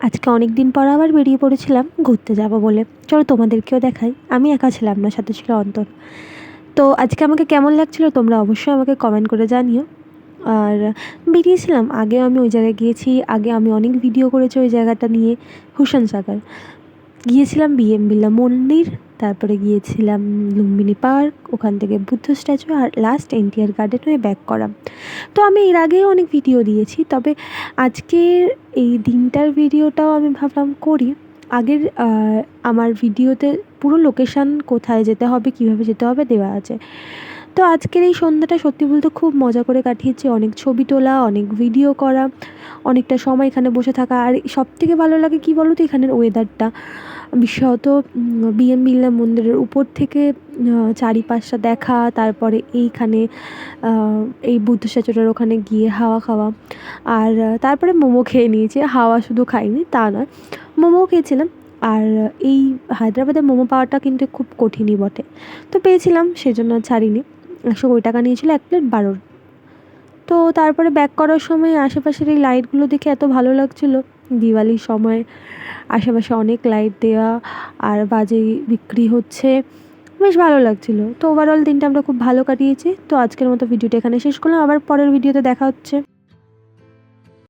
আজকে অনেক দিন পর আবার বেরিয়ে পড়েছিলাম ঘুরতে যাব বলে। চলো তোমাদেরকেও দেখাই। আমি একা ছিলাম না, সাথে ছিল অন্তর। তো আজকে আমাকে কেমন লাগছিল তোমরা অবশ্যই আমাকে কমেন্ট করে জানিও। আর বেরিয়েছিলাম, আগেও আমি ওই জায়গায় গিয়েছি, আগে আমি অনেক ভিডিও করেছি ওই জায়গাটা নিয়ে। হুসেন সাগর গিয়েছিলাম, বিএম বিড়লা মন্দির, তারপরে গিয়েছিলাম লুম্বিনী পার্ক, ওখান থেকে বুদ্ধ স্ট্যাচু, আর লাস্ট এনটিআর গার্ডেন হয়ে ব্যাক করা। তো আমি এর আগেও অনেক ভিডিও দিয়েছি, তবে আজকের এই দিনটার ভিডিওটাও আমি ভাবলাম করি। আগের আমার ভিডিওতে পুরো লোকেশান, কোথায় যেতে হবে, কীভাবে যেতে হবে দেওয়া আছে। তো আজকের এই সন্ধ্যাটা সত্যি বলতে খুব মজা করে কাটিয়েছি। অনেক ছবি তোলা, অনেক ভিডিও করা, অনেকটা সময় এখানে বসে থাকা। আর সবথেকে ভালো লাগে কী বলো তো, এখানের ওয়েদারটা। বিশেষত বিএম বিড়লা মন্দিরের উপর থেকে চারিপাশটা দেখা, তারপরে এইখানে এই বুদ্ধ স্ট্যাচুটার ওখানে গিয়ে হাওয়া খাওয়া। আর তারপরে মোমো খেয়ে নিয়েছি, হাওয়া শুধু খাইনি তা নয়, মোমোও খেয়েছিলাম। আর এই হায়দ্রাবাদে মোমো পাওয়াটা কিন্তু খুব কঠিনই বটে, তো পেয়েছিলাম, সেজন্য ছাড়িনি। 120 টাকা নিয়েছিল এক প্লেট 12। তো তারপরে ব্যাক করার সময় আশেপাশের এই লাইটগুলো দেখে এত ভালো লাগছিলো। দিওয়ালির সময় আশেপাশে অনেক লাইট দেওয়া, আর বাজি বিক্রি হচ্ছে, বেশ ভালো লাগছিলো। তো ওভারঅল দিনটা আমরা খুব ভালো কাটিয়েছি। তো আজকের মতো ভিডিওটা এখানে শেষ করলাম, আবার পরের ভিডিওতে দেখা হচ্ছে।